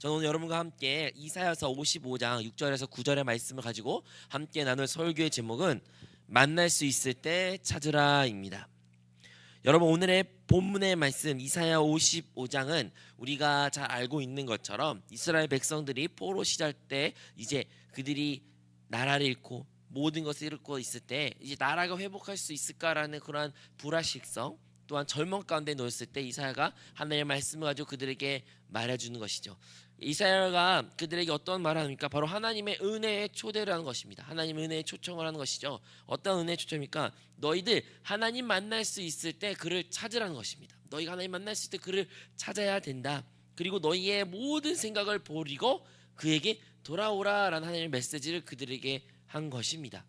저는 오늘 여러분과 함께 이사야서 55장 6절에서 9절의 말씀을 가지고 함께 나눌 설교의 제목은 만날 수 있을 때 찾으라입니다. 여러분, 오늘의 본문의 말씀 이사야 55장은 우리가 잘 알고 있는 것처럼 이스라엘 백성들이 포로 시절 때 이제 그들이 나라를 잃고 모든 것을 잃고 있을 때 이제 나라가 회복할 수 있을까라는 그러한 불확실성, 또한 절망 가운데 놓였을 때 이사야가 하나님의 말씀을 가지고 그들에게 말해주는 것이죠. 이사야가 그들에게 어떤 말을 합니까? 바로 하나님의 은혜의 초대를 하는 것입니다. 하나님의 은혜의 초청을 하는 것이죠. 어떤 은혜의 초청입니까? 너희들 하나님 만날 수 있을 때 그를 찾으라는 것입니다. 너희가 하나님 만날 수 있을 때 그를 찾아야 된다. 그리고 너희의 모든 생각을 버리고 그에게 돌아오라라는 하나님의 메시지를 그들에게 한 것입니다.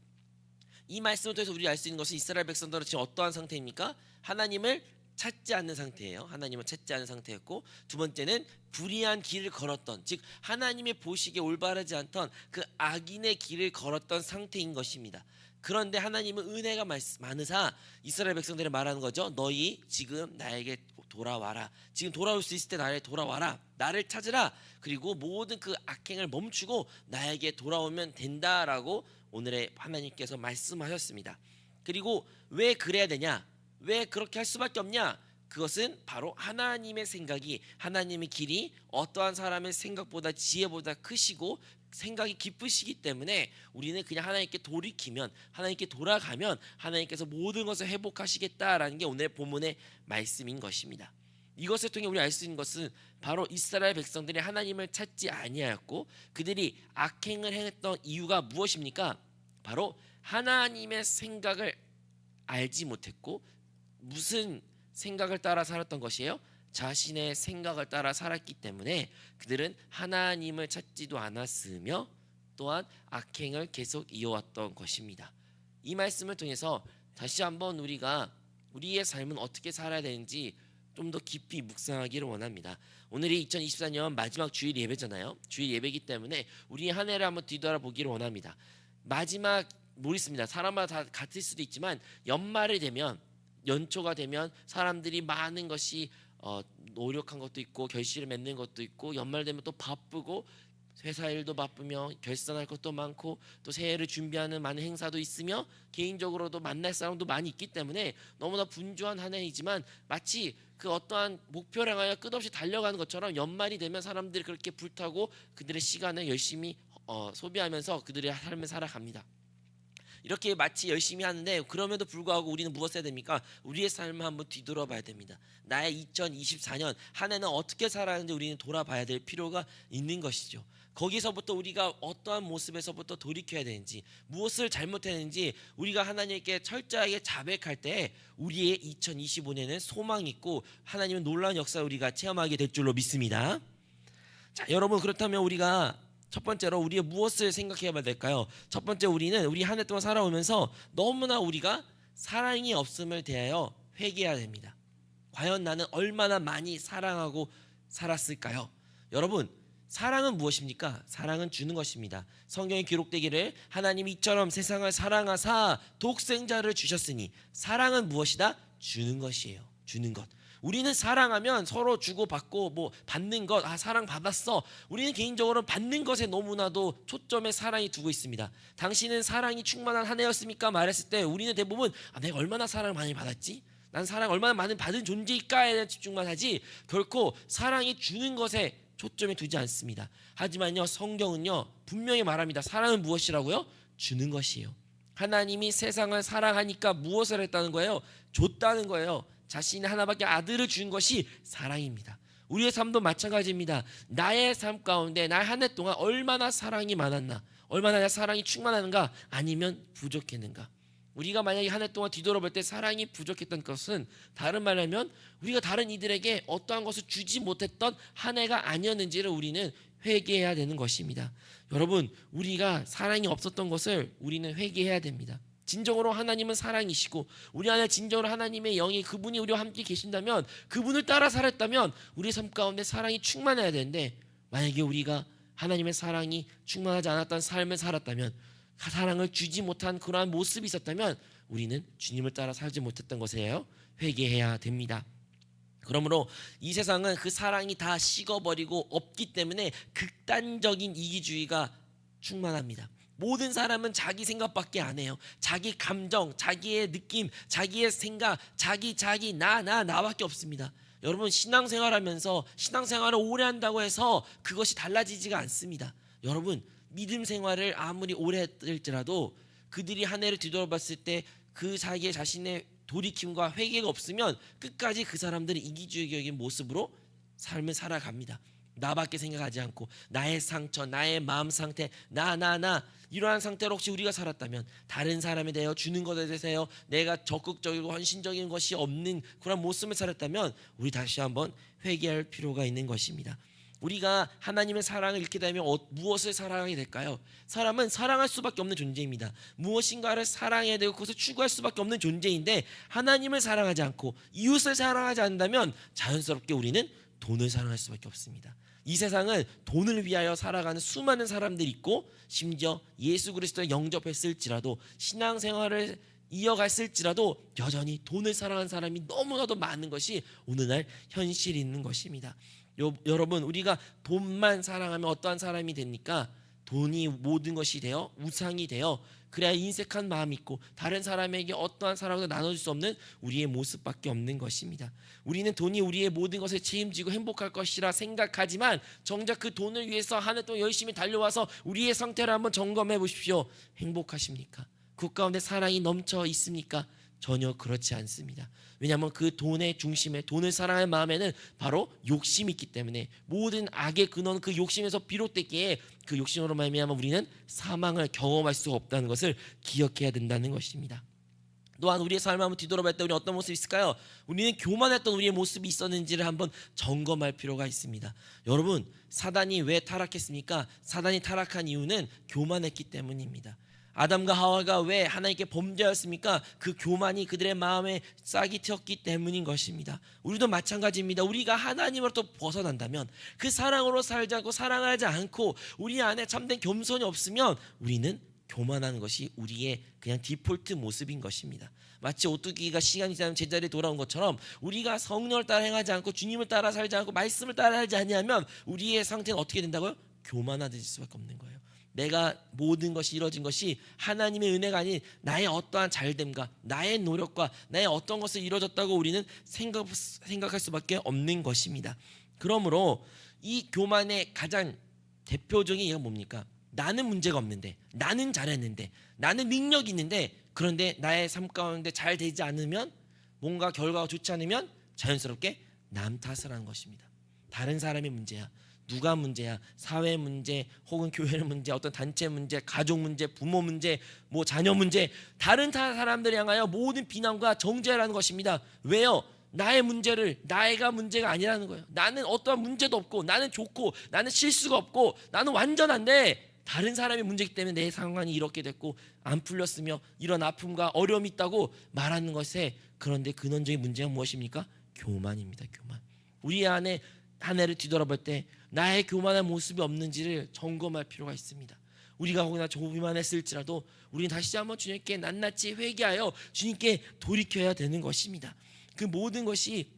이 말씀을 통해서 우리가 알 수 있는 것은 이스라엘 백성들은 지금 어떠한 상태입니까? 하나님을 찾지 않는 상태예요. 하나님을 찾지 않는 상태였고, 두 번째는 불의한 길을 걸었던, 즉 하나님의 보시기에 올바르지 않던 그 악인의 길을 걸었던 상태인 것입니다. 그런데 하나님은 은혜가 많으사 이스라엘 백성들이 말하는 거죠. 너희 지금 나에게 돌아와라. 지금 돌아올 수 있을 때 나에게 돌아와라. 나를 찾으라. 그리고 모든 그 악행을 멈추고 나에게 돌아오면 된다라고 오늘의 하나님께서 말씀하셨습니다. 그리고 왜 그래야 되냐? 왜 그렇게 할 수밖에 없냐? 그것은 바로 하나님의 생각이, 하나님의 길이 어떠한 사람의 생각보다 지혜보다 크시고 생각이 깊으시기 때문에 우리는 그냥 하나님께 돌이키면, 하나님께 돌아가면 하나님께서 모든 것을 회복하시겠다라는 게 오늘 본문의 말씀인 것입니다. 이것을 통해 우리 알 수 있는 것은 바로 이스라엘 백성들이 하나님을 찾지 아니하였고 그들이 악행을 행했던 이유가 무엇입니까? 바로 하나님의 생각을 알지 못했고, 무슨 생각을 따라 살았던 것이에요? 자신의 생각을 따라 살았기 때문에 그들은 하나님을 찾지도 않았으며 또한 악행을 계속 이어왔던 것입니다. 이 말씀을 통해서 다시 한번 우리가 우리의 삶은 어떻게 살아야 되는지 좀 더 깊이 묵상하기를 원합니다. 오늘이 2024년 마지막 주일 예배잖아요. 주일 예배이기 때문에 우리 한 해를 한번 뒤돌아보기를 원합니다. 마지막 모르겠습니다. 사람마다 다 같을 수도 있지만 연말이 되면, 연초가 되면 사람들이 많은 것이 노력한 것도 있고 결실을 맺는 것도 있고, 연말 되면 또 바쁘고 회사 일도 바쁘며 결산할 것도 많고 또 새해를 준비하는 많은 행사도 있으며 개인적으로도 만날 사람도 많이 있기 때문에 너무나 분주한 한 해이지만 마치 그 어떠한 목표를 향하여 끝없이 달려가는 것처럼 연말이 되면 사람들이 그렇게 불타고 그들의 시간을 열심히 소비하면서 그들의 삶을 살아갑니다. 이렇게 마치 열심히 하는데 그럼에도 불구하고 우리는 무엇을 해야 됩니까? 우리의 삶을 한번 뒤돌아봐야 됩니다. 나의 2024년 한 해는 어떻게 살았는지 우리는 돌아봐야 될 필요가 있는 것이죠. 거기서부터 우리가 어떠한 모습에서부터 돌이켜야 되는지, 무엇을 잘못했는지 우리가 하나님께 철저하게 자백할 때 우리의 2025년에는 소망이 있고 하나님은 놀라운 역사를 우리가 체험하게 될 줄로 믿습니다. 자, 여러분, 그렇다면 우리가 첫 번째로 우리가 무엇을 생각해야 될까요? 첫 번째, 우리는 우리 한 해 동안 살아오면서 너무나 우리가 사랑이 없음을 대하여 회개해야 됩니다. 과연 나는 얼마나 많이 사랑하고 살았을까요? 여러분, 사랑은 무엇입니까? 사랑은 주는 것입니다. 성경에 기록되기를 하나님이 이처럼 세상을 사랑하사 독생자를 주셨으니, 사랑은 무엇이다? 주는 것이에요. 주는 것. 우리는 사랑하면 서로 주고받고 뭐 받는 것, 사랑 받았어. 우리는 개인적으로 받는 것에 너무나도 초점에 사랑이 두고 있습니다. 당신은 사랑이 충만한 한 해였습니까? 말했을 때 우리는 대부분 내가 얼마나 사랑을 많이 받았지? 난 사랑 얼마나 많은 받은 존재일까에 대한 집중만 하지 결코 사랑이 주는 것에 초점에 두지 않습니다. 하지만요, 성경은요 분명히 말합니다. 사랑은 무엇이라고요? 주는 것이에요. 하나님이 세상을 사랑하니까 무엇을 했다는 거예요? 줬다는 거예요. 자신의 하나밖에 아들을 준 것이 사랑입니다. 우리의 삶도 마찬가지입니다. 나의 삶 가운데 나의 한 해 동안 얼마나 사랑이 많았나, 얼마나 내 사랑이 충만한가, 아니면 부족했는가. 우리가 만약에 한 해 동안 뒤돌아볼 때 사랑이 부족했던 것은, 다른 말로 하면 우리가 다른 이들에게 어떠한 것을 주지 못했던 한 해가 아니었는지를 우리는 회개해야 되는 것입니다. 여러분, 우리가 사랑이 없었던 것을 우리는 회개해야 됩니다. 진정으로 하나님은 사랑이시고 우리 안에 진정으로 하나님의 영이, 그분이 우리와 함께 계신다면, 그분을 따라 살았다면 우리 삶 가운데 사랑이 충만해야 되는데, 만약에 우리가 하나님의 사랑이 충만하지 않았던 삶을 살았다면, 사랑을 주지 못한 그러한 모습이 있었다면 우리는 주님을 따라 살지 못했던 것이에요. 회개해야 됩니다. 그러므로 이 세상은 그 사랑이 다 식어버리고 없기 때문에 극단적인 이기주의가 충만합니다. 모든 사람은 자기 생각밖에 안 해요. 자기 감정, 자기의 느낌, 자기의 생각, 자기 나밖에 없습니다. 여러분, 신앙생활하면서 신앙생활을 오래 한다고 해서 그것이 달라지지가 않습니다. 여러분, 믿음 생활을 아무리 오래 했을지라도 그들이 한 해를 뒤돌아봤을 때 그 자기의 자신의 돌이킴과 회개가 없으면 끝까지 그 사람들은 이기주의적인 모습으로 삶을 살아갑니다. 나밖에 생각하지 않고 나의 상처, 나의 마음 상태, 나 이러한 상태로 혹시 우리가 살았다면, 다른 사람에 대하여 주는 것에 대해서 내가 적극적이고 헌신적인 것이 없는 그런 모습을 살았다면 우리 다시 한번 회개할 필요가 있는 것입니다. 우리가 하나님의 사랑을 잃게 되면 무엇을 사랑하게 될까요? 사람은 사랑할 수밖에 없는 존재입니다. 무엇인가를 사랑해야 되고 그것을 추구할 수밖에 없는 존재인데, 하나님을 사랑하지 않고 이웃을 사랑하지 않는다면 자연스럽게 우리는 돈을 사랑할 수밖에 없습니다. 이 세상은 돈을 위하여 살아가는 수많은 사람들이 있고, 심지어 예수 그리스도를 영접했을지라도 신앙생활을 이어갔을지라도 여전히 돈을 사랑하는 사람이 너무나도 많은 것이 오늘날 현실이 있는 것입니다. 여러분, 우리가 돈만 사랑하면 어떠한 사람이 됩니까? 돈이 모든 것이 되어 우상이 되어 그래야 인색한 마음이 있고 다른 사람에게 어떠한 사랑도 나눠줄 수 없는 우리의 모습밖에 없는 것입니다. 우리는 돈이 우리의 모든 것을 책임지고 행복할 것이라 생각하지만 정작 그 돈을 위해서 한 해 동안 열심히 달려와서 우리의 상태를 한번 점검해 보십시오. 행복하십니까? 그 가운데 사랑이 넘쳐 있습니까? 전혀 그렇지 않습니다. 왜냐하면 그 돈의 중심에, 돈을 사랑하는 마음에는 바로 욕심이 있기 때문에 모든 악의 근원은 그 욕심에서 비롯됐기에 그 욕심으로 말미암아 우리는 사망을 경험할 수 없다는 것을 기억해야 된다는 것입니다. 또한 우리의 삶을 한번 뒤돌아볼 때 우리 어떤 모습이 있을까요? 우리는 교만했던 우리의 모습이 있었는지를 한번 점검할 필요가 있습니다. 여러분, 사단이 왜 타락했습니까? 사단이 타락한 이유는 교만했기 때문입니다. 아담과 하와가 왜 하나님께 범죄하였습니까? 그 교만이 그들의 마음에 싹이 튀었기 때문인 것입니다. 우리도 마찬가지입니다. 우리가 하나님으로부터 벗어난다면, 그 사랑으로 살지 않고 사랑하지 않고 우리 안에 참된 겸손이 없으면 우리는 교만하는 것이 우리의 그냥 디폴트 모습인 것입니다. 마치 오뚜기가 시간이 지나면 제자리에 돌아온 것처럼 우리가 성령을 따라 행하지 않고 주님을 따라 살지 않고 말씀을 따라 하지 아니하면 우리의 상태는 어떻게 된다고요? 교만해질 수밖에 없는 거예요. 내가 모든 것이 이루어진 것이 하나님의 은혜가 아닌 나의 어떠한 잘됨과 나의 노력과 나의 어떤 것을 이루어졌다고 우리는 생각할 수밖에 없는 것입니다. 그러므로 이 교만의 가장 대표적인 예가 뭡니까? 나는 문제가 없는데, 나는 잘했는데, 나는 능력이 있는데, 그런데 나의 삶 가운데 잘 되지 않으면, 뭔가 결과가 좋지 않으면 자연스럽게 남 탓을 하는 것입니다. 다른 사람의 문제야, 누가 문제야, 사회 문제 혹은 교회 문제, 어떤 단체 문제, 가족 문제, 부모 문제, 뭐 자녀 문제, 다른 사람들을 향하여 모든 비난과 정죄라는 것입니다. 왜요? 나의 문제를, 나가 문제가 아니라는 거예요. 나는 어떠한 문제도 없고, 나는 좋고, 나는 실수가 없고, 나는 완전한데 다른 사람의 문제이기 때문에 내 상황이 이렇게 됐고 안 풀렸으며 이런 아픔과 어려움이 있다고 말하는 것에, 그런데 근원적인 문제가 무엇입니까? 교만입니다. 교만. 우리 안에 한 해를 뒤돌아볼 때 나의 교만한 모습이 없는지를 점검할 필요가 있습니다. 우리가 혹여나 교만했을지라도 우리는 다시 한번 주님께 낱낱이 회개하여 주님께 돌이켜야 되는 것입니다. 그 모든 것이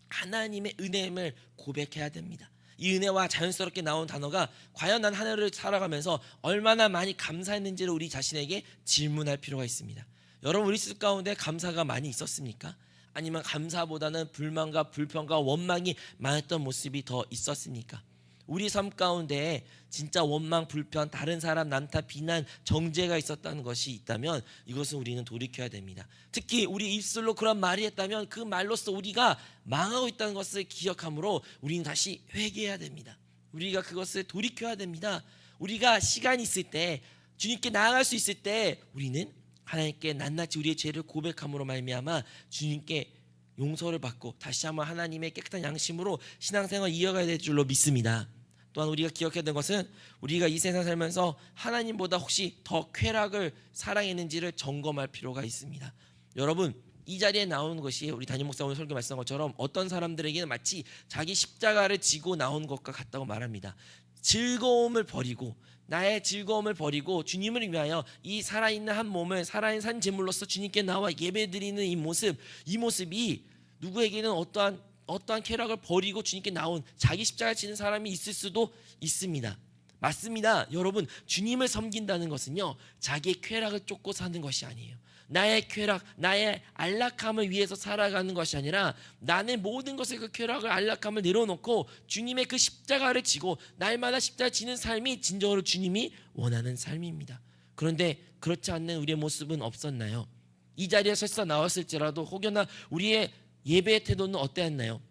하나님의 은혜임을 고백해야 됩니다. 이 은혜와 자연스럽게 나온 단어가 과연 난 한 해를 살아가면서 얼마나 많이 감사했는지를 우리 자신에게 질문할 필요가 있습니다. 여러분, 우리 삶 가운데 감사가 많이 있었습니까? 아니면 감사보다는 불만과 불평과 원망이 많았던 모습이 더 있었습니까? 우리 삶 가운데 진짜 원망, 불편, 다른 사람 난타, 비난, 정죄가 있었다는 것이 있다면 이것은 우리는 돌이켜야 됩니다. 특히 우리 입술로 그런 말이 했다면 그 말로써 우리가 망하고 있다는 것을 기억하므로 우리는 다시 회개해야 됩니다. 우리가 그것을 돌이켜야 됩니다. 우리가 시간이 있을 때, 주님께 나아갈 수 있을 때 우리는 하나님께 낱낱이 우리의 죄를 고백함으로 말미암아 주님께 용서를 받고 다시 한번 하나님의 깨끗한 양심으로 신앙생활을 이어가야 될 줄로 믿습니다. 또한 우리가 기억해야 되는 것은 우리가 이 세상 살면서 하나님보다 혹시 더 쾌락을 사랑했는지를 점검할 필요가 있습니다. 여러분, 이 자리에 나오는 것이 우리 담임 목사 오늘 설교 말씀한 것처럼 어떤 사람들에게는 마치 자기 십자가를 지고 나온 것과 같다고 말합니다. 즐거움을 버리고, 나의 즐거움을 버리고 주님을 위하여 이 살아있는 한 몸을 살아있는 산 제물로서 주님께 나와 예배드리는 이 모습이 누구에게는 어떠한 어떠한 쾌락을 버리고 주님께 나온 자기 십자가 지는 사람이 있을 수도 있습니다. 맞습니다. 여러분, 주님을 섬긴다는 것은요, 자기의 쾌락을 쫓고 사는 것이 아니에요. 나의 쾌락, 나의 안락함을 위해서 살아가는 것이 아니라 나는 모든 것을, 그 쾌락을, 안락함을 내려놓고 주님의 그 십자가를 지고 날마다 십자가 지는 삶이 진정으로 주님이 원하는 삶입니다. 그런데 그렇지 않는 우리의 모습은 없었나요? 이 자리에 설사 나왔을지라도 혹여나 우리의 예배의 태도는 어땠나요?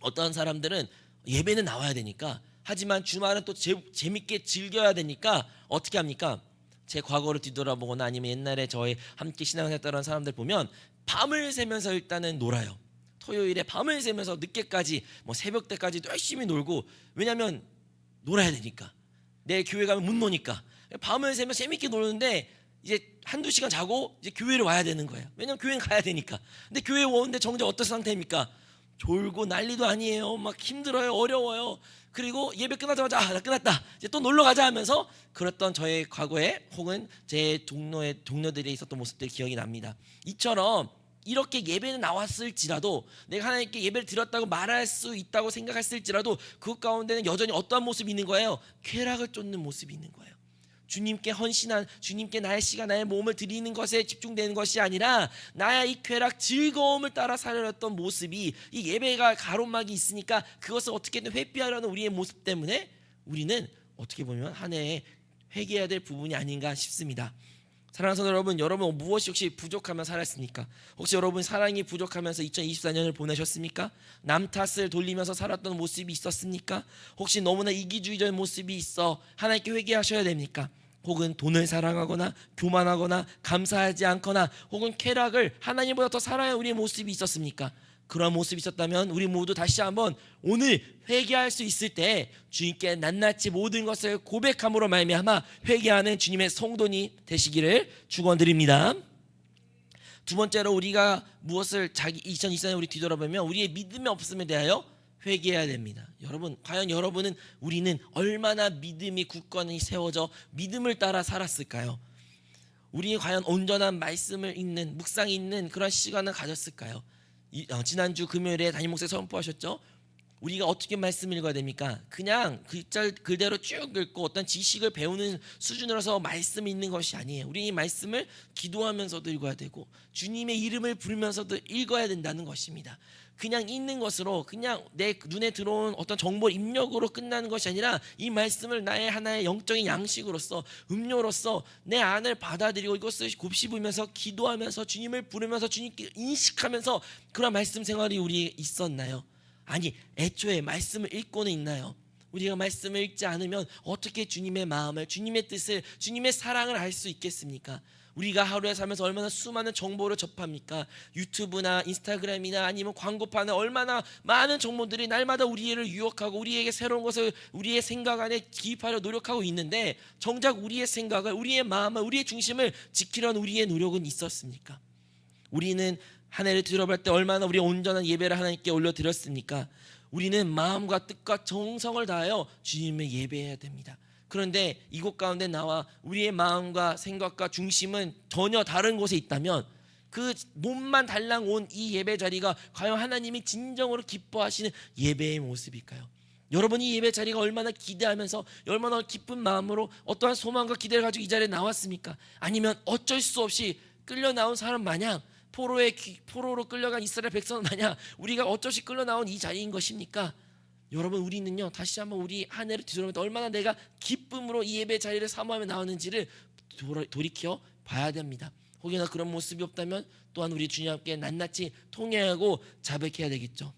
어떤 사람들은 예배는 나와야 되니까, 하지만 주말은 또 재밌게 즐겨야 되니까 어떻게 합니까? 제 과거를 뒤돌아보거나 아니면 옛날에 저희 함께 신앙했던 사람들 보면 밤을 새면서 일단은 놀아요. 토요일에 밤을 새면서 늦게까지, 뭐 새벽 때까지도 열심히 놀고, 왜냐하면 놀아야 되니까, 내일 교회 가면 못 노니까 밤을 새면서 재밌게 노는데 이제 한두 시간 자고 이제 교회를 와야 되는 거예요. 왜냐면 교회는 가야 되니까. 근데 교회 오는데 정작 어떤 상태입니까? 졸고 난리도 아니에요. 막 힘들어요. 어려워요. 그리고 예배 끝나자마자 나 끝났다, 이제 또 놀러 가자 하면서 그랬던 저의 과거에 혹은 제 동료들이 있었던 모습들이 기억이 납니다. 이처럼 이렇게 예배는 나왔을지라도, 내가 하나님께 예배를 드렸다고 말할 수 있다고 생각했을지라도 그 가운데는 여전히 어떠한 모습이 있는 거예요? 쾌락을 쫓는 모습이 있는 거예요. 주님께 헌신한, 주님께 나의 시간, 나의 몸을 드리는 것에 집중되는 것이 아니라 나의 이 쾌락, 즐거움을 따라 살려던 모습이, 이 예배가 가로막이 있으니까 그것을 어떻게든 회피하려는 우리의 모습 때문에 우리는 어떻게 보면 한 해에 회개해야 될 부분이 아닌가 싶습니다. 사랑하는 성도 여러분, 여러분 무엇이 혹시 부족하면 살았습니까? 혹시 여러분 사랑이 부족하면서 2024년을 보내셨습니까? 남 탓을 돌리면서 살았던 모습이 있었습니까? 혹시 너무나 이기주의적인 모습이 있어 하나님께 회개하셔야 됩니까? 혹은 돈을 사랑하거나 교만하거나 감사하지 않거나 혹은 쾌락을 하나님보다 더 사랑하는 우리의 모습이 있었습니까? 그런 모습이 있었다면 우리 모두 다시 한번 오늘 회개할 수 있을 때 주님께 낱낱이 모든 것을 고백함으로 말미암아 회개하는 주님의 성도니 되시기를 축원드립니다. 두 번째로 우리가 무엇을 2024년 우리 뒤돌아보면 우리의 믿음의 없음에 대하여 회개해야 됩니다. 여러분, 과연 우리는 얼마나 믿음이 굳건히 세워져 믿음을 따라 살았을까요? 우리 과연 온전한 말씀을 읽는, 묵상이 있는 그런 시간을 가졌을까요? 지난주 금요일에 담임 목사님 선포하셨죠? 우리가 어떻게 말씀을 읽어야 됩니까? 그냥 글자 그대로 쭉 읽고 어떤 지식을 배우는 수준으로서 말씀을 읽는 것이 아니에요. 우리 이 말씀을 기도하면서도 읽어야 되고 주님의 이름을 부르면서도 읽어야 된다는 것입니다. 그냥 읽는 것으로, 그냥 내 눈에 들어온 어떤 정보 입력으로 끝나는 것이 아니라 이 말씀을 나의 하나의 영적인 양식으로서, 음료로서 내 안을 받아들이고 이것을 곱씹으면서 기도하면서 주님을 부르면서 주님께 인식하면서 그런 말씀 생활이 우리에 있었나요? 아니, 애초에 말씀을 읽고는 있나요? 우리가 말씀을 읽지 않으면 어떻게 주님의 마음을, 주님의 뜻을, 주님의 사랑을 알 수 있겠습니까? 우리가 하루에 살면서 얼마나 수많은 정보를 접합니까? 유튜브나 인스타그램이나 아니면 광고판에 얼마나 많은 정보들이 날마다 우리를 유혹하고 우리에게 새로운 것을 우리의 생각 안에 기입하려 노력하고 있는데 정작 우리의 생각을, 우리의 마음을, 우리의 중심을 지키려는 우리의 노력은 있었습니까? 우리는 한 해를 뒤돌아볼 때 얼마나 우리의 온전한 예배를 하나님께 올려드렸습니까? 우리는 마음과 뜻과 정성을 다하여 주님을 예배해야 됩니다. 그런데 이곳 가운데 나와 우리의 마음과 생각과 중심은 전혀 다른 곳에 있다면 그 몸만 달랑 온 이 예배 자리가 과연 하나님이 진정으로 기뻐하시는 예배의 모습일까요? 여러분이 예배 자리가 얼마나 기대하면서 얼마나 기쁜 마음으로 어떠한 소망과 기대를 가지고 이 자리에 나왔습니까? 아니면 어쩔 수 없이 끌려 나온 사람 마냥, 포로로 끌려간 이스라엘 백성 마냥 우리가 어쩔 수 없이 끌려 나온 이 자리인 것입니까? 여러분, 우리는요, 다시 한번 우리 한 해를 뒤돌아볼 때 얼마나 내가 기쁨으로 이 예배 자리를 사모하며 나왔는지를 돌이켜 봐야 됩니다. 혹여나 그런 모습이 없다면 또한 우리 주님 함께 낱낱이 통회하고 자백해야 되겠죠.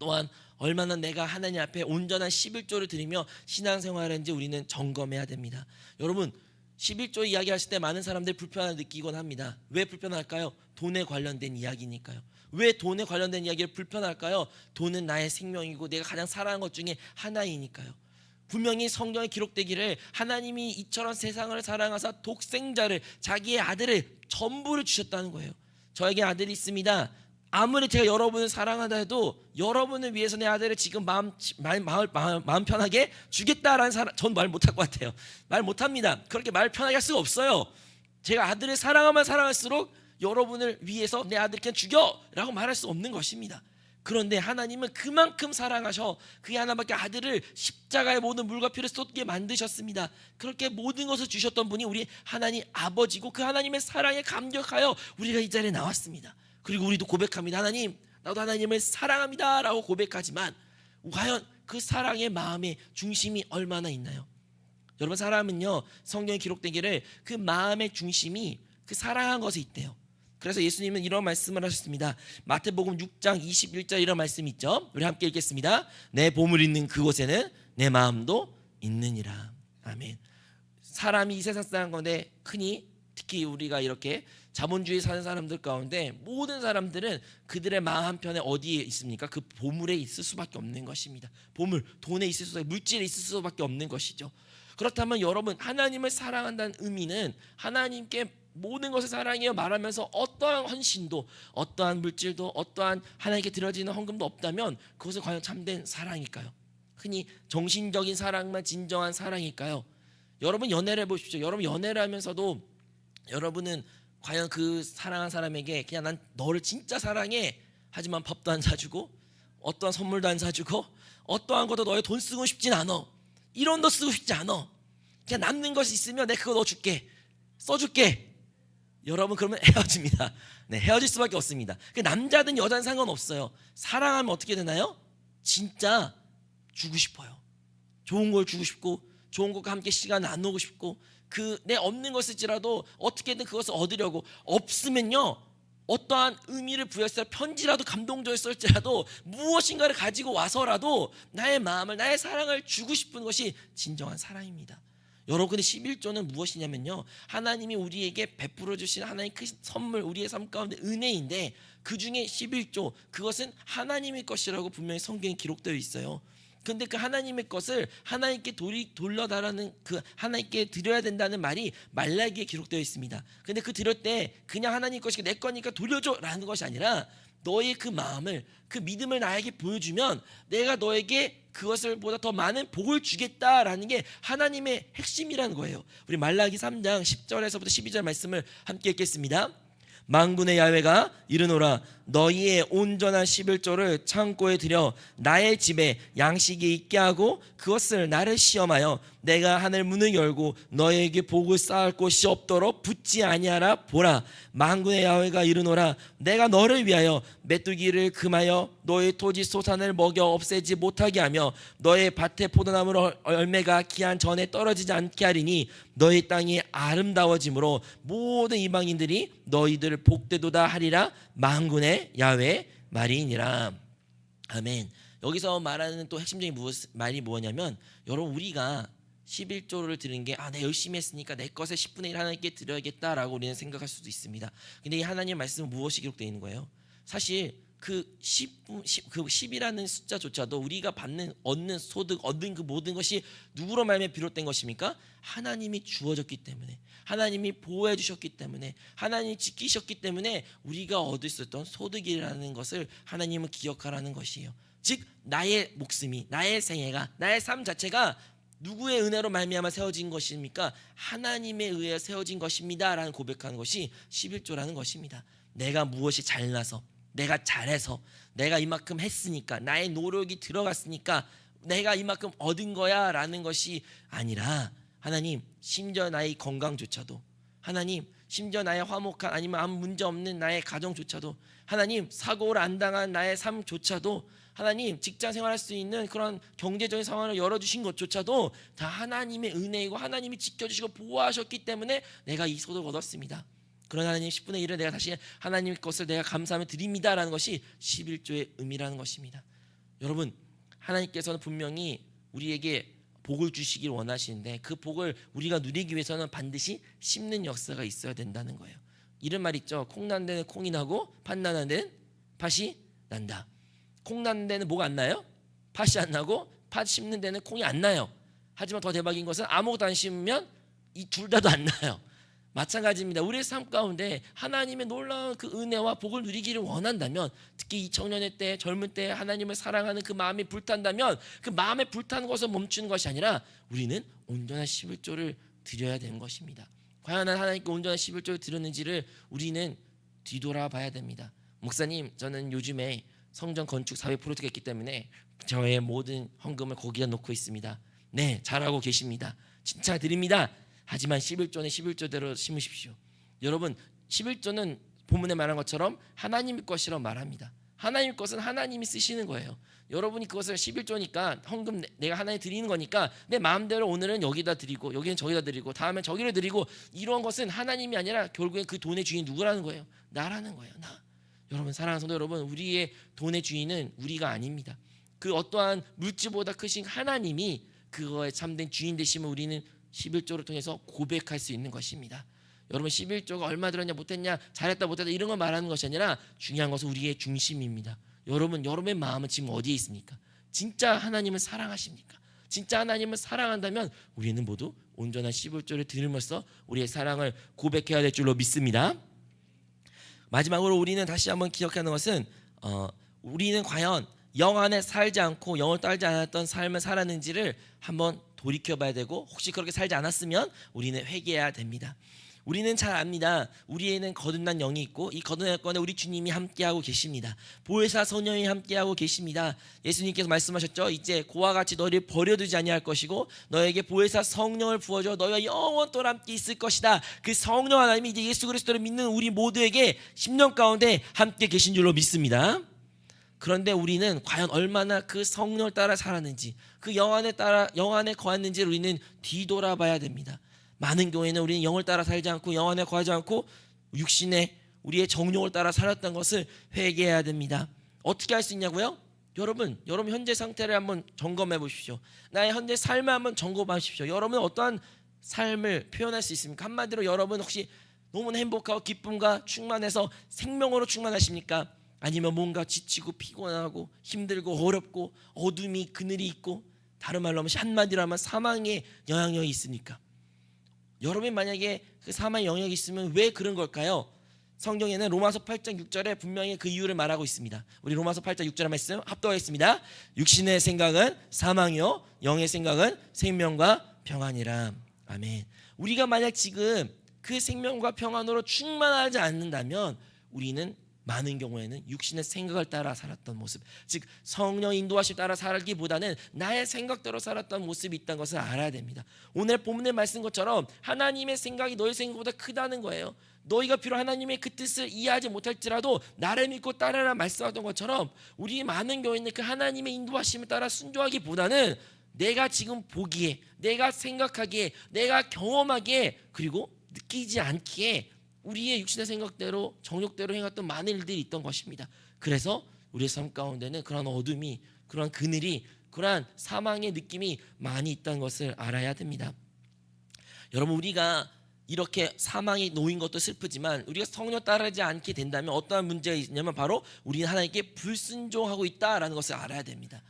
또한 얼마나 내가 하나님 앞에 온전한 11조를 드리며 신앙생활하는지 우리는 점검해야 됩니다. 여러분, 11조 이야기하실 때 많은 사람들이 불편함을 느끼곤 합니다. 왜 불편할까요? 돈에 관련된 이야기니까요. 왜 돈에 관련된 이야기를 불편할까요? 돈은 나의 생명이고 내가 가장 사랑하는 것 중에 하나이니까요. 분명히 성경에 기록되기를 하나님이 이처럼 세상을 사랑하사 독생자를, 자기의 아들을 전부를 주셨다는 거예요. 저에게 아들이 있습니다. 아무리 제가 여러분을 사랑한다 해도 여러분을 위해서 내 아들을 지금 마음 편하게 주겠다라는 전 말 못할 것 같아요. 말 못합니다. 그렇게 말 편하게 할 수가 없어요. 제가 아들을 사랑하면 사랑할수록 여러분을 위해서 내 아들 그냥 죽여라고 말할 수 없는 것입니다. 그런데 하나님은 그만큼 사랑하셔 그 하나밖에 아들을 십자가의 모든 물과 피를 쏟게 만드셨습니다. 그렇게 모든 것을 주셨던 분이 우리 하나님 아버지고 그 하나님의 사랑에 감격하여 우리가 이 자리에 나왔습니다. 그리고 우리도 고백합니다. 하나님, 나도 하나님을 사랑합니다 라고 고백하지만 과연 그 사랑의 마음의 중심이 얼마나 있나요? 여러분, 사람은요, 성경에 기록되기를 그 마음의 중심이 그 사랑한 것에 있대요. 그래서 예수님은 이런 말씀을 하셨습니다. 마태복음 6장 21절 이런 말씀이 있죠. 우리 함께 읽겠습니다. 내 보물 있는 그곳에는 내 마음도 있느니라. 아멘. 사람이 이 세상 사는 건데 흔히 특히 우리가 이렇게 자본주의 사는 사람들 가운데 모든 사람들은 그들의 마음 한편에 어디에 있습니까? 그 보물에 있을 수밖에 없는 것입니다. 보물, 돈에 있을 수밖에, 물질에 있을 수밖에 없는 것이죠. 그렇다면 여러분, 하나님을 사랑한다는 의미는 하나님께 모든 것을 사랑해요 말하면서 어떠한 헌신도, 어떠한 물질도, 어떠한 하나님께 드려지는 헌금도 없다면 그것은 과연 참된 사랑일까요? 흔히 정신적인 사랑만 진정한 사랑일까요? 여러분, 연애를 해보십시오. 여러분, 연애를 하면서도 여러분은 과연 그 사랑한 사람에게 그냥 난 너를 진짜 사랑해 하지만 밥도 안 사주고 어떠한 선물도 안 사주고 어떠한 것도 너의 돈 쓰고 싶진 않아, 1원도 쓰고 싶지 않아, 그냥 남는 것이 있으면 내가 그거 넣어줄게, 써줄게. 여러분, 그러면 헤어집니다. 네, 헤어질 수밖에 없습니다. 남자든 여자든 상관없어요. 사랑하면 어떻게 되나요? 진짜 주고 싶어요. 좋은 걸 주고 싶고 좋은 것과 함께 시간 나누고 싶고 그 내 없는 것일지라도 어떻게든 그것을 얻으려고, 없으면요 어떠한 의미를 부여해서 편지라도 감동적이었을지라도 무엇인가를 가지고 와서라도 나의 마음을, 나의 사랑을 주고 싶은 것이 진정한 사랑입니다. 여러분, 근데 11조는 무엇이냐면요, 하나님이 우리에게 베풀어 주신 하나님의 큰 선물, 우리의 삶 가운데 은혜인데 그 중에 11조, 그것은 하나님의 것이라고 분명히 성경에 기록되어 있어요. 근데 그 하나님의 것을 하나님께 돌려달라는, 그 하나님께 드려야 된다는 말이 말라기에 기록되어 있습니다. 근데 그 드릴 때 그냥 하나님 것이 내 거니까 돌려줘라는 것이 아니라 너의 그 마음을, 그 믿음을 나에게 보여주면 내가 너에게 그것을 보다 더 많은 복을 주겠다라는 게 하나님의 핵심이라는 거예요. 우리 말라기 3장 10절에서부터 12절 말씀을 함께 읽겠습니다. 만군의 야훼가 이르노라, 너희의 온전한 11조를 창고에 들여 나의 집에 양식이 있게 하고 그것을 나를 시험하여 내가 하늘 문을 열고 너희에게 복을 쌓을 곳이 없도록 붙지 아니하라 보라. 만군의 야훼가 이르노라, 내가 너를 위하여 메뚜기를 금하여 너의 토지 소산을 먹여 없애지 못하게 하며 너의 밭의 포도나무 열매가 기한 전에 떨어지지 않게 하리니 너희 땅이 아름다워짐으로 모든 이방인들이 너희들을 복되도다 하리라. 만군의 야훼 말이니라. 아멘. 여기서 말하는 또 핵심적인 말이 뭐냐면, 여러분, 우리가 11조를 드리는 게 내가 열심히 했으니까 내 것의 10분의 1 하나님께 드려야겠다라고 우리는 생각할 수도 있습니다. 근데 이 하나님의 말씀은 무엇이 기록되어 있는 거예요? 사실 그 10이라는 숫자조차도 우리가 얻는 소득, 얻는 그 모든 것이 누구로 말미암아 비롯된 것입니까? 하나님이 주어졌기 때문에, 하나님이 보호해 주셨기 때문에, 하나님이 지키셨기 때문에 우리가 얻을 수 있던 소득이라는 것을 하나님은 기억하라는 것이에요. 즉 나의 목숨이, 나의 생애가, 나의 삶 자체가 누구의 은혜로 말미암아 세워진 것입니까? 하나님에 의해 세워진 것입니다라는 고백하는 것이 11조라는 것입니다. 내가 무엇이 잘나서, 내가 잘해서, 내가 이만큼 했으니까, 나의 노력이 들어갔으니까 내가 이만큼 얻은 거야 라는 것이 아니라, 하나님, 심지어 나의 건강조차도, 하나님, 심지어 나의 화목한, 아니면 아무 문제 없는 나의 가정조차도, 하나님, 사고를 안 당한 나의 삶조차도, 하나님, 직장 생활할 수 있는 그런 경제적인 상황을 열어주신 것조차도 다 하나님의 은혜이고 하나님이 지켜주시고 보호하셨기 때문에 내가 이 소득을 얻었습니다. 그러나 하나님, 10분의 1을 내가 다시 하나님의 것을 내가 감사하며 드립니다라는 것이 11조의 의미라는 것입니다. 여러분, 하나님께서는 분명히 우리에게 복을 주시길 원하시는데 그 복을 우리가 누리기 위해서는 반드시 심는 역사가 있어야 된다는 거예요. 이런 말 있죠. 콩 난 데는 콩이 나고 팥 나는 데는 팥이 난다. 콩 나는 데는 뭐가 안 나요? 팥이 안 나고 팥 심는 데는 콩이 안 나요. 하지만 더 대박인 것은 아무것도 안 심으면 이 둘 다도 안 나요. 마찬가지입니다. 우리의 삶 가운데 하나님의 놀라운 그 은혜와 복을 누리기를 원한다면, 특히 이 청년의 때, 젊은 때 하나님을 사랑하는 그 마음이 불탄다면, 그 마음에 불타는 것을 멈추는 것이 아니라 우리는 온전한 11조를 드려야 되는 것입니다. 과연 하나님께 온전한 11조를 드렸는지를 우리는 뒤돌아봐야 됩니다. 목사님, 저는 요즘에 성전 건축 400%가 있기 때문에 저의 모든 헌금을 거기다 놓고 있습니다. 네, 잘하고 계십니다. 칭찬드립니다. 하지만 11조는 11조대로 심으십시오. 여러분, 11조는 본문에 말한 것처럼 하나님의 것이라고 말합니다. 하나님의 것은 하나님이 쓰시는 거예요. 여러분이 그것을 11조니까 헌금 내가 하나님 드리는 거니까 내 마음대로 오늘은 여기다 드리고 여기는 저기다 드리고 다음엔 저기를 드리고, 이런 것은 하나님이 아니라 결국엔 그 돈의 주인이 누구라는 거예요? 나라는 거예요. 나. 여러분, 사랑하는 성도 여러분, 우리의 돈의 주인은 우리가 아닙니다. 그 어떠한 물질보다 크신 하나님이 그거에 참된 주인 되시면 우리는 11조를 통해서 고백할 수 있는 것입니다. 여러분, 11조가 얼마 들었냐 못했냐 잘했다 못했다 이런 걸 말하는 것이 아니라 중요한 것은 우리의 중심입니다. 여러분의 마음은 지금 어디에 있습니까? 진짜 하나님을 사랑하십니까? 진짜 하나님을 사랑한다면 우리는 모두 온전한 11조를 들으면서 우리의 사랑을 고백해야 될 줄로 믿습니다. 마지막으로 우리는 다시 한번 기억하는 것은 우리는 과연 영 안에 살지 않고 영을 따르지 않았던 삶을 살았는지를 한번 돌이켜봐야 되고, 혹시 그렇게 살지 않았으면 우리는 회개해야 됩니다. 우리는 잘 압니다. 우리에는 거듭난 영이 있고 이 거듭난 영에 우리 주님이 함께하고 계십니다. 보혜사 성령이 함께하고 계십니다. 예수님께서 말씀하셨죠. 이제 그와 같이 너희를 버려두지 아니할 것이고 너에게 보혜사 성령을 부어줘 너희가 영원토록 함께 있을 것이다. 그 성령 하나님이 이제 예수 그리스도를 믿는 우리 모두에게 10년 가운데 함께 계신 줄로 믿습니다. 그런데 우리는 과연 얼마나 그 성령을 따라 살았는지, 그 영 안에 거했는지를 우리는 뒤돌아봐야 됩니다. 많은 경우에는 우리는 영을 따라 살지 않고 영 안에 거하지 않고 육신의 우리의 정욕을 따라 살았던 것을 회개해야 됩니다. 어떻게 할 수 있냐고요? 여러분 현재 상태를 한번 점검해 보십시오. 나의 현재 삶을 한번 점검하십시오. 여러분 어떠한 삶을 표현할 수 있습니까? 한마디로 여러분 혹시 너무나 행복하고 기쁨과 충만해서 생명으로 충만하십니까? 아니면 뭔가 지치고 피곤하고 힘들고 어렵고 어둠이 그늘이 있고, 다른 말로 하면 한마디로 하면 사망의 영향력이 있습니까? 여러분이 만약에 그 사망의 영역이 있으면 왜 그런 걸까요? 성경에는 로마서 8장 6절에 분명히 그 이유를 말하고 있습니다. 우리 로마서 8장 6절의 말씀 합독하겠습니다. 육신의 생각은 사망이요 영의 생각은 생명과 평안이라. 아멘. 우리가 만약 지금 그 생명과 평안으로 충만하지 않는다면 우리는 많은 경우에는 육신의 생각을 따라 살았던 모습, 즉 성령 인도하심 따라 살기보다는 나의 생각대로 살았던 모습이 있다는 것을 알아야 됩니다. 오늘 본문의 말씀 것처럼 하나님의 생각이 너희 생각보다 크다는 거예요. 너희가 비록 하나님의 그 뜻을 이해하지 못할지라도 나를 믿고 따르라 말씀하던 것처럼 우리 많은 경우에는 그 하나님의 인도하심을 따라 순종하기보다는 내가 지금 보기에, 내가 생각하기에, 내가 경험하기에, 그리고 느끼지 않기에 우리의 육신의 생각대로 정욕대로 행했던 많은 일들이 있던 것입니다. 그래서 우리의 삶 가운데는 그런 어둠이, 그런 그늘이, 그러한 사망의 느낌이 많이 있다는 것을 알아야 됩니다. 여러분, 우리가 이렇게 사망에 놓인 것도 슬프지만 우리가 성령 따르지 않게 된다면 어떠한 문제가 있냐면 바로 우리는 하나님께 불순종하고 있다라는 것을 알아야 됩니다.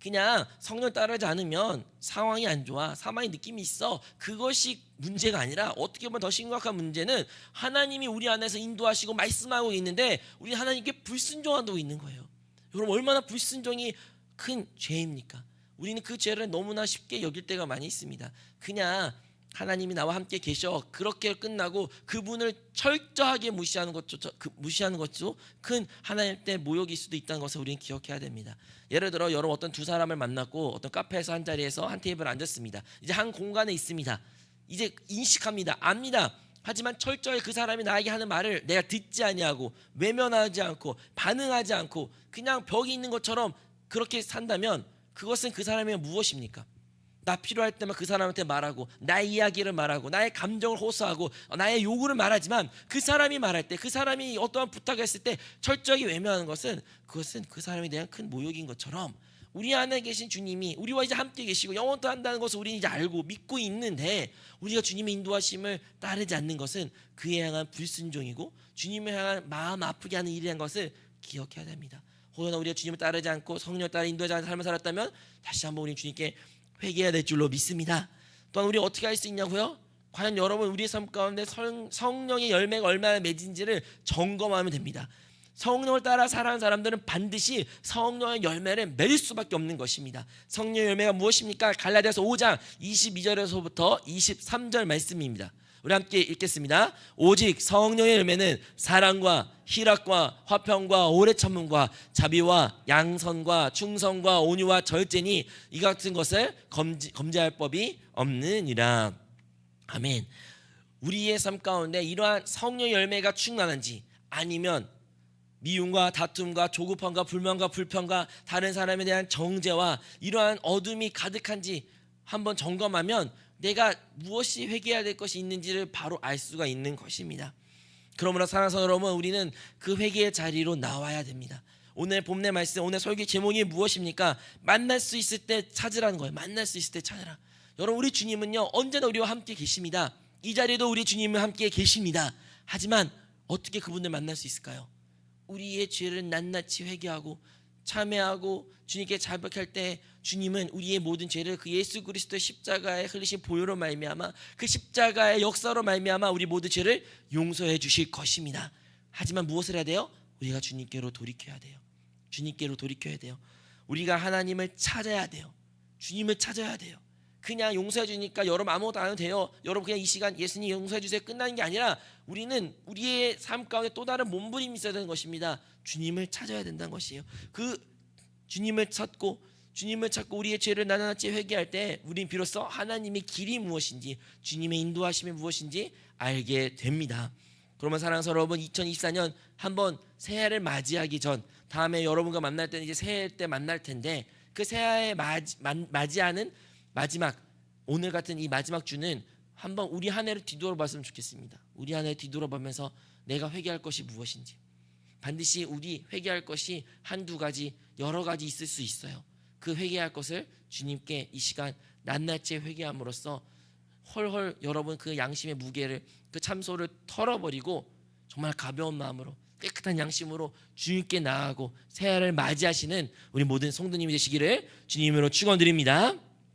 그냥 성령 따르지 않으면 상황이 안 좋아, 사망의 느낌이 있어, 그것이 문제가 아니라 어떻게 보면 더 심각한 문제는 하나님이 우리 안에서 인도하시고 말씀하고 있는데 우리 하나님께 불순종하고 있는 거예요. 여러분, 얼마나 불순종이 큰 죄입니까? 우리는 그 죄를 너무나 쉽게 여길 때가 많이 있습니다. 그냥 하나님이 나와 함께 계셔, 그렇게 끝나고 그분을 철저하게 무시하는 것도 큰 하나님 때 모욕일 수도 있다는 것을 우리는 기억해야 됩니다. 예를 들어 여러분 어떤 두 사람을 만났고 어떤 카페에서 한 자리에서 한 테이블에 앉았습니다. 이제 한 공간에 있습니다. 이제 인식합니다. 압니다. 하지만 철저히 그 사람이 나에게 하는 말을 내가 듣지 아니하고 외면하지 않고 반응하지 않고 그냥 벽이 있는 것처럼 그렇게 산다면 그것은 그 사람이 무엇입니까? 나 필요할 때만 그 사람한테 말하고 나의 이야기를 말하고 나의 감정을 호소하고 나의 요구를 말하지만 그 사람이 말할 때, 그 사람이 어떠한 부탁을 했을 때 철저하게 외면하는 것은 그것은 그 사람에 대한 큰 모욕인 것처럼 우리 안에 계신 주님이 우리와 이제 함께 계시고 영원토록 한다는 것을 우리는 이제 알고 믿고 있는데 우리가 주님의 인도하심을 따르지 않는 것은 그에 향한 불순종이고 주님을 향한 마음 아프게 하는 일이라는 것을 기억해야 됩니다. 혹여나 우리가 주님을 따르지 않고 성령을 따라 인도하지 않는 삶을 살았다면 다시 한번 우리 주님께 회개해야 될 줄로 믿습니다. 또한 우리 어떻게 할 수 있냐고요? 과연 여러분 우리의 삶 가운데 성령의 열매가 얼마나 맺은지를 점검하면 됩니다. 성령을 따라 살아가는 사람들은 반드시 성령의 열매를 맺을 수밖에 없는 것입니다. 성령의 열매가 무엇입니까? 갈라디아서 5장 22절에서부터 23절 말씀입니다. 우리 함께 읽겠습니다. 오직 성령의 열매는 사랑과 희락과 화평과 오래 참음과 자비와 양선과 충성과 온유와 절제니 이 같은 것을 검제할 법이 없느니라. 아멘. 우리의 삶 가운데 이러한 성령의 열매가 충만한지, 아니면 미움과 다툼과 조급함과 불만과 불평과 다른 사람에 대한 정죄와 이러한 어둠이 가득한지 한번 점검하면 내가 무엇이 회개해야 될 것이 있는지를 바로 알 수가 있는 것입니다. 그러므로 사랑하는 성도 여러분, 우리는 그 회개의 자리로 나와야 됩니다. 오늘 본문의 말씀, 오늘 설교 제목이 무엇입니까? 만날 수 있을 때 찾으라는 거예요. 만날 수 있을 때 찾으라. 여러분, 우리 주님은요 언제나 우리와 함께 계십니다. 이 자리에도 우리 주님은 함께 계십니다. 하지만 어떻게 그분을 만날 수 있을까요? 우리의 죄를 낱낱이 회개하고 참회하고 주님께 자백할 때 주님은 우리의 모든 죄를 그 예수 그리스도의 십자가에 흘리신 보혈로 말미암아 그 십자가의 역사로 말미암아 우리 모든 죄를 용서해 주실 것입니다. 하지만 무엇을 해야 돼요? 우리가 주님께로 돌이켜야 돼요. 주님께로 돌이켜야 돼요. 우리가 하나님을 찾아야 돼요. 주님을 찾아야 돼요. 그냥 용서해 주니까 여러분 아무것도 안 해도 돼요. 여러분 그냥 이 시간 예수님 용서해 주세요 끝나는 게 아니라 우리는 우리의 삶 가운데 또 다른 몸부림이 있어야 되는 것입니다. 주님을 찾아야 된다는 것이에요. 그 주님을 찾고 우리의 죄를 낱낱이 회개할 때 우린 비로소 하나님의 길이 무엇인지, 주님의 인도하심이 무엇인지 알게 됩니다. 그러면 사랑하는 여러분, 2024년 한번 새해를 맞이하기 전, 다음에 여러분과 만날 때는 이제 새해 때 만날 텐데, 그 새해에 맞이하는 마지막, 오늘 같은 이 마지막 주는 한번 우리 한 해를 뒤돌아봤으면 좋겠습니다. 우리 한 해를 뒤돌아보면서 내가 회개할 것이 무엇인지, 반드시 우리 회개할 것이 한두 가지, 여러 가지 있을 수 있어요. 그 회개할 것을 주님께 이 시간 낱낱이 회개함으로써 헐헐 여러분 그 양심의 무게를, 그 참소를 털어버리고 정말 가벼운 마음으로 깨끗한 양심으로 주님께 나아가고 새해를 맞이하시는 우리 모든 성도님이 되시기를 주님으로 축원드립니다.